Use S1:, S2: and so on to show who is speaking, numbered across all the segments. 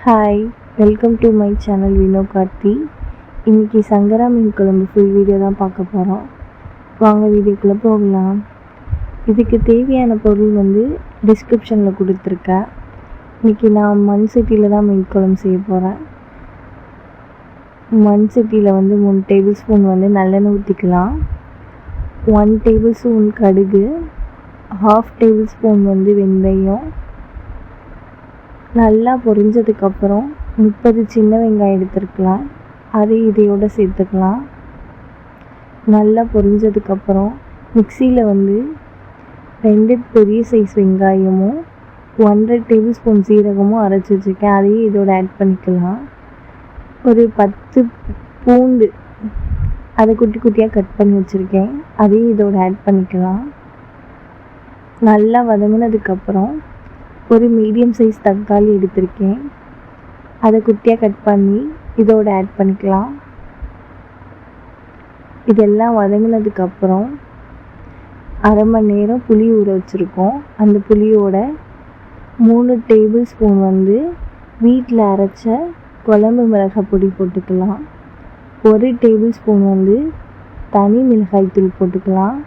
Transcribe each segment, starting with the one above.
S1: Hi, welcome to my channel Vino Karthi. இன்றைக்கி சங்கரா மீன் குழம்பு ஃபுல் வீடியோ தான் பார்க்க போகிறோம். வாங்க வீடியோக்குள்ளே போகலாம். இதுக்கு தேவையான பொருள் டிஸ்கிரிப்ஷனில் கொடுத்துருக்கேன். இன்றைக்கி நான் மண் சட்டியில் தான் மீன் குழம்பு செய்ய போகிறேன். மண் சட்டியில் 3 டேபிள் ஸ்பூன் நல்லெண்ணெய் ஊற்றிக்கலாம். 1 டேபிள் ஸ்பூன் கடுகு, 1/2 டேபிள் ஸ்பூன் வெந்தயம். நல்லா பொரிஞ்சதுக்கப்புறம் 30 சின்ன வெங்காயம் எடுத்துருக்கலாம். அதை இதையோடு சேர்த்துக்கலாம். நல்லா பொரிஞ்சதுக்கப்புறம் மிக்சியில் 2 பெரிய சைஸ் வெங்காயமும் 1.5 டேபிள் ஸ்பூன் சீரகமும் அரைச்சி வச்சுருக்கேன். அதையும் இதோடு ஆட் பண்ணிக்கலாம். ஒரு 10 பூண்டு அதை குட்டி குட்டியாக கட் பண்ணி வச்சுருக்கேன். அதையும் இதோடு ஆட் பண்ணிக்கலாம். நல்லா வதங்கினதுக்கப்புறம் ஒரு மீடியம் சைஸ் தக்காளி எடுத்திருக்கேன். அதை குட்டியாக கட் பண்ணி இதோடு ஆட் பண்ணிக்கலாம். இதெல்லாம் வதங்கினதுக்கப்புறம் அரை மணி நேரம் புளி ஊற வச்சுருக்கோம். அந்த புளியோட 3 டேபிள் ஸ்பூன் வீட்டில் அரைச்ச குழம்பு மிளகாய் பொடி போட்டுக்கலாம். 1 டேபிள் ஸ்பூன் தனி மிளகாய் தூள் போட்டுக்கலாம்.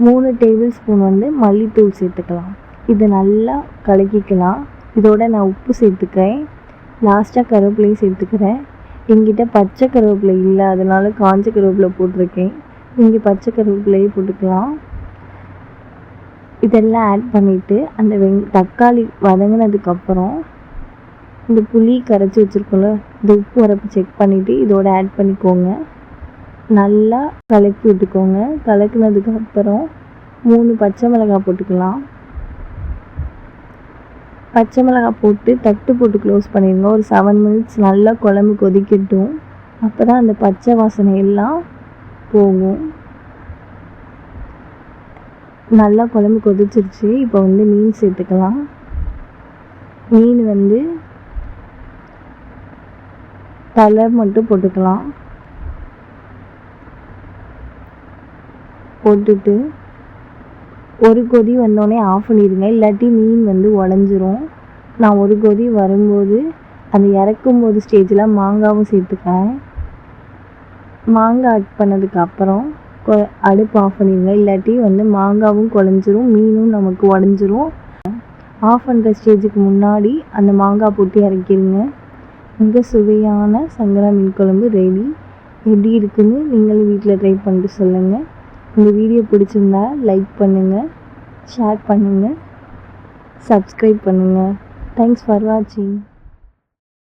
S1: 3 டேபிள் ஸ்பூன் மல்லித்தூள் சேர்த்துக்கலாம். இதை நல்லா கலக்கிக்கலாம். இதோட நான் உப்பு சேர்த்துக்கிறேன். லாஸ்ட்டாக கருவேப்பிலையும் சேர்த்துக்கிறேன். எங்கிட்ட பச்சை கருவேப்பிலை இல்லை, அதனால் காஞ்ச கருவேப்பிலை போட்டிருக்கேன். இங்கே பச்சை கருவேப்பிலையே போட்டுக்கலாம். இதெல்லாம் ஆட் பண்ணிவிட்டு அந்த தக்காளி வதங்கினதுக்கப்புறம் இந்த புளி கரைச்சி வச்சுருக்கோம்ல, இந்த உப்பு வரப்பு செக் பண்ணிவிட்டு இதோட ஆட் பண்ணிக்கோங்க. நல்லா கலக்கி விட்டுக்கோங்க. கலக்கினதுக்கப்புறம் 3 பச்சை மிளகாய் போட்டுக்கலாம். பச்சை மிளகாய் போட்டு தட்டு போட்டு க்ளோஸ் பண்ணிடுங்க. ஒரு 7 மினிட்ஸ் நல்லா குழம்பு கொதிக்கட்டும். அப்போ தான் அந்த பச்சை வாசனை எல்லாம் போகும். நல்லா குழம்பு கொதிச்சிருச்சு. இப்போ மீன் சேர்த்துக்கலாம். மீன் தலை மட்டும் போட்டுக்கலாம். போட்டுட்டு ஒரு கொதி வந்தோடனே ஆஃப் பண்ணிடுங்க, இல்லாட்டி மீன் உடஞ்சிரும். நான் ஒரு கொதி வரும்போது அந்த இறக்கும்போது ஸ்டேஜில் மாங்காவும் சேர்த்துக்கிறேன். மாங்காய் ஆட் பண்ணதுக்கப்புறம் அடுப்பு ஆஃப் பண்ணிடுங்க, இல்லாட்டி மாங்காவும் குழஞ்சிரும், மீனும் நமக்கு உடஞ்சிரும். ஆஃப் பண்ணுற ஸ்டேஜுக்கு முன்னாடி அந்த மாங்காய் போட்டு இறக்கிடுங்க. மிக சுவையான சங்கரா மீன் குழம்பு ரெடி. எப்படி இருக்குன்னு நீங்களும் வீட்டில் ட்ரை பண்ணிட்டு சொல்லுங்கள். இந்த வீடியோ பிடிச்சிருந்தா லைக் பண்ணுங்கள், ஷேர் பண்ணுங்கள், சப்ஸ்கிரைப் பண்ணுங்கள். தேங்க்ஸ் ஃபார் வாட்சிங்.